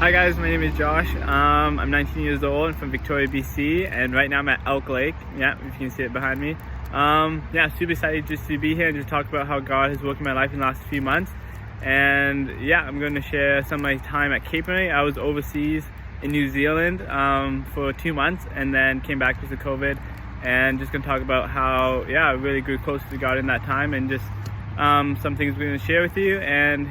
Hi guys, my name is Josh. I'm 19 years old. I'm from Victoria, BC, and right now I'm at Elk Lake. Yeah, if you can see it behind me. Super excited just to be here and just talk about how God has worked in my life in the last few months. And yeah, I'm going to share some of my time at Capernwray. I was overseas in New Zealand for 2 months and then came back because of COVID. And just going to talk about how, I really grew close to God in that time, and just some things we're going to share with you. And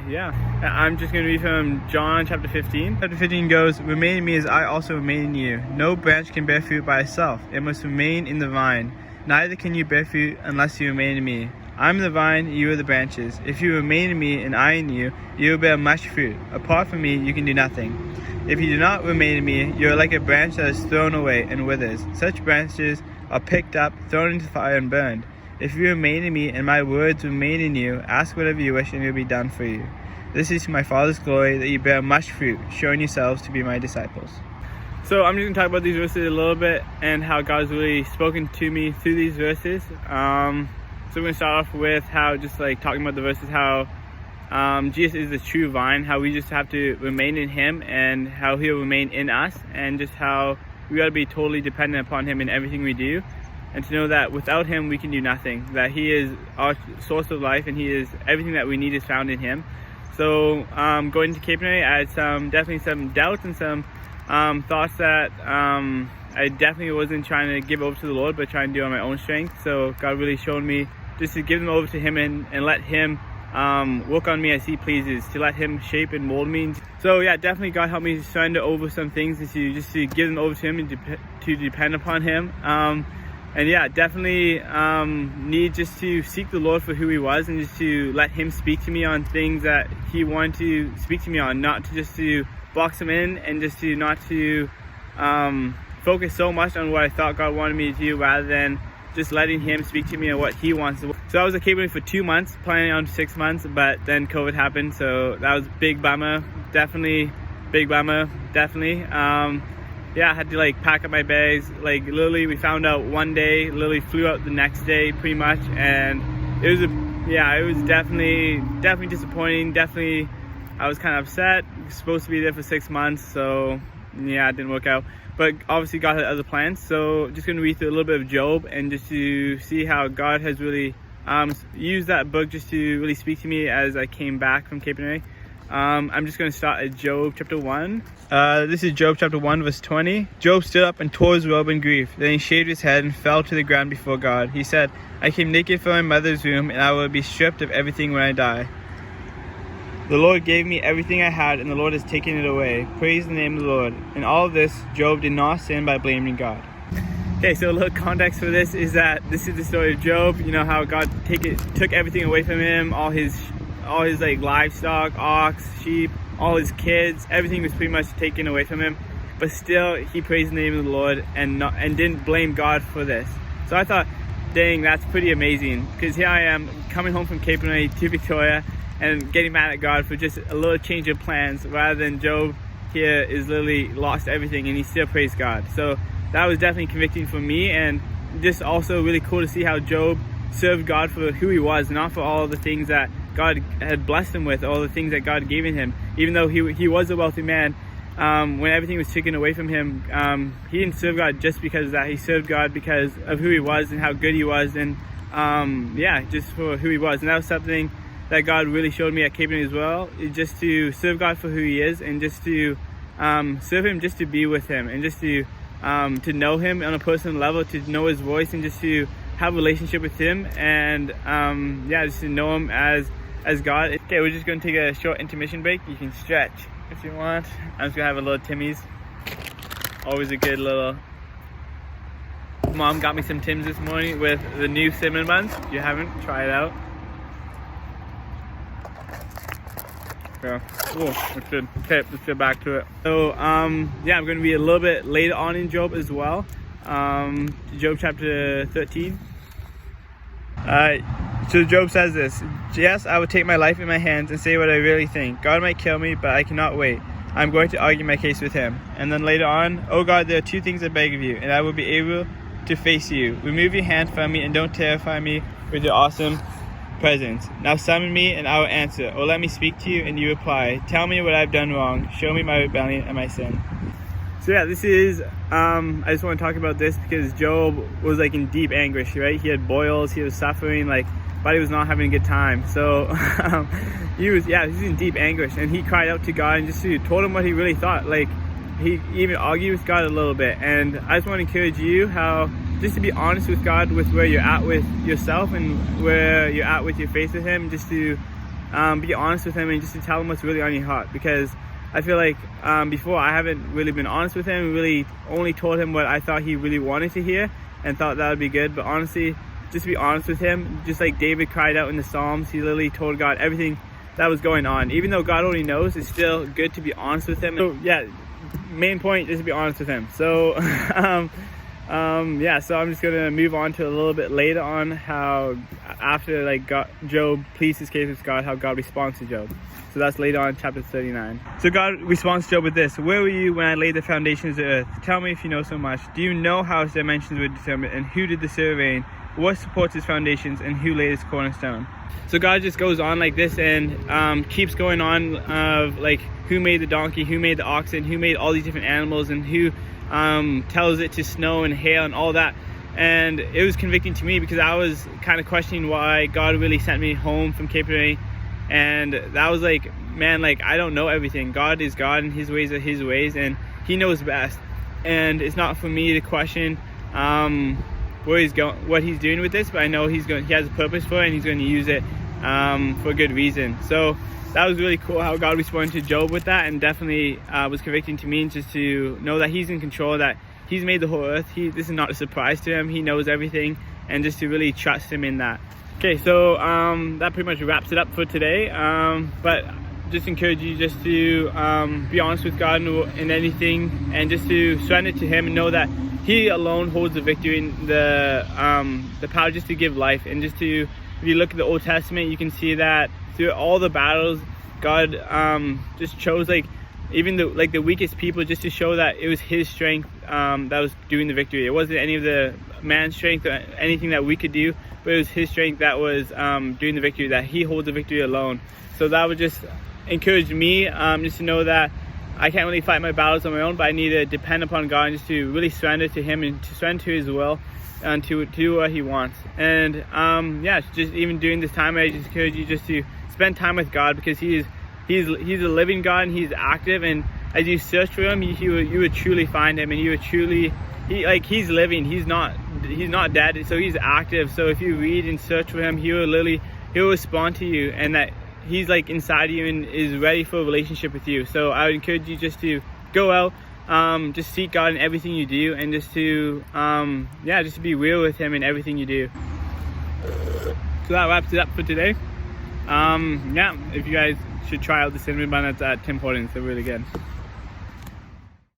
I'm just going to read from John chapter 15. Chapter 15 goes, "Remain in me as I also remain in you. No branch can bear fruit by itself. It must remain in the vine. Neither can you bear fruit unless you remain in me. I'm the vine, you are the branches. If you remain in me and I in you, you will bear much fruit. Apart from me, you can do nothing. If you do not remain in me, you are like a branch that is thrown away and withers. Such branches are picked up, thrown into the fire, and burned. If you remain in me and my words remain in you, ask whatever you wish and it will be done for you. This is to my Father's glory, that you bear much fruit, showing yourselves to be my disciples." So I'm just going to talk about these verses a little bit and how God's really spoken to me through these verses. So we're going to start off with how, just like talking about the verses, how Jesus is the true vine, how we just have to remain in him and how he'll remain in us, and just how we got to be totally dependent upon him in everything we do. And to know that without him we can do nothing, that he is our source of life and he is everything that we need is found in him. So going to Capernwray, I had definitely some doubts and some thoughts that I definitely wasn't trying to give over to the Lord, but trying to do on my own strength. So God really showed me just to give them over to him and let him work on me as he pleases, to let him shape and mold me. So definitely God helped me to surrender over some things and to give them over to him and to depend upon him. Definitely need just to seek the Lord for who he was, and just to let him speak to me on things that he wanted to speak to me on, not to just to box him in, and just to not to focus so much on what I thought God wanted me to do, rather than just letting him speak to me on what he wants. So I was at Capernwray for 2 months, planning on 6 months, but then COVID happened, so that was a big bummer. Definitely big bummer, definitely. I had to pack up my bags. Literally we found out one day, literally flew out the next day pretty much, and it was definitely disappointing. Definitely I was kind of upset. Supposed to be there for 6 months, so it didn't work out. But obviously God had other plans. So just going to read through a little bit of Job, and just to see how God has really used that book just to really speak to me as I came back from Capernwray. I'm just going to start at Job chapter 1. This is Job chapter 1 verse 20. "Job stood up and tore his robe in grief. Then he shaved his head and fell to the ground before God. He said, I came naked from my mother's womb, and I will be stripped of everything when I die. The Lord gave me everything I had, and the Lord has taken it away. Praise the name of the Lord." In all of this, Job did not sin by blaming God. Okay, so a little context for this is that this is the story of Job. You know how God took everything away from him, all his livestock, ox, sheep, all his kids, everything was pretty much taken away from him. But still, he praised the name of the Lord and didn't blame God for this. So I thought, dang, that's pretty amazing. Because here I am coming home from Capernwray to Victoria and getting mad at God for just a little change of plans, rather than Job here is literally lost everything and he still praised God. So that was definitely convicting for me, and just also really cool to see how Job served God for who he was, not for all the things that God had blessed him with, all the things that God gave in him. Even though he was a wealthy man, when everything was taken away from him, he didn't serve God just because of that. He served God because of who he was and how good he was, and just for who he was. And that was something that God really showed me at Capernwray as well, just to serve God for who he is, and just to serve him, just to be with him, and just to know him on a personal level, to know his voice, and just to have a relationship with him, and just to know him as God. Okay, we're just going to take a short intermission break. You can stretch if you want. I'm just going to have a little Timmy's. Always a good little... Mom got me some Tim's this morning with the new cinnamon buns. If you haven't, try it out. Yeah. Oh, that's good. Okay, let's get back to it. So, I'm going to be a little bit later on in Job as well. Job chapter 13. So Job says this: "Yes, I will take my life in my hands and say what I really think. God might kill me, but I cannot wait. I'm going to argue my case with him." And then later on, "Oh God, there are 2 things I beg of you, and I will be able to face you. Remove your hand from me and don't terrify me with your awesome presence. Now summon me, and I will answer, or let me speak to you, and you reply. Tell me what I've done wrong. Show me my rebellion and my sin. So yeah, this is, I just want to talk about this because Job was like in deep anguish, right? He had boils, he was suffering, like, but he was not having a good time. So he was in deep anguish, and he cried out to God and just told him what he really thought. Like, he even argued with God a little bit. And I just want to encourage you how just to be honest with God with where you're at with yourself and where you're at with your faith with him, just to be honest with him and just to tell him what's really on your heart. Because I feel like before I haven't really been honest with him, really only told him what I thought he really wanted to hear and thought that would be good. But honestly, just be honest with him, just like David cried out in the Psalms. He literally told God everything that was going on. Even though God already knows, it's still good to be honest with him. So yeah, main point is to be honest with him. So so I'm just gonna move on to a little bit later on how after like Job pleads his case with God, how God responds to Job. So that's later on in chapter 39. So God responds to Job with this: where were you when I laid the foundations of the earth? Tell me if you know so much. Do you know how its dimensions were determined, and who did the surveying? What supports its foundations, and who laid its cornerstone? So God just goes on like this and keeps going on of like who made the donkey, who made the oxen, who made all these different animals, and who tells it to snow and hail and all that. And it was convicting to me because I was kind of questioning why God really sent me home from Capernwray. And that was like, man, like I don't know everything. God is God and his ways are his ways, and he knows best. And it's not for me to question where he's going, what he's doing with this, but I know he has a purpose for it, and he's going to use it for a good reason. So that was really cool how God responded to Job with that, and definitely was convicting to me just to know that he's in control, that he's made the whole earth. This is not a surprise to him. He knows everything, and just to really trust him in that. Okay, so that pretty much wraps it up for today. But just encourage you just to be honest with God in anything, and just to surrender to him and know that he alone holds the victory and the power just to give life. And just to, if you look at the Old Testament, you can see that through all the battles, God just chose like even the weakest people, just to show that it was his strength that was doing the victory. It wasn't any of the man's strength or anything that we could do, but it was his strength that was doing the victory, that he holds the victory alone. So that would just encourage me just to know that I can't really fight my battles on my own, but I need to depend upon God and just to really surrender to him and to surrender to his will and to do what he wants. And just even during this time, I just encourage you just to spend time with God, because he's a living God and he's active. And as you search for him, you would truly find him, and you would truly he's living. He's not dead, so he's active. So if you read and search for him, he'll respond to you, and that he's like inside you and is ready for a relationship with you. So I would encourage you just to go out, just seek God in everything you do, and just to just to be real with him in everything you do. So that wraps it up for today. If you guys should try out the cinnamon bun at Tim Hortons, they're really good.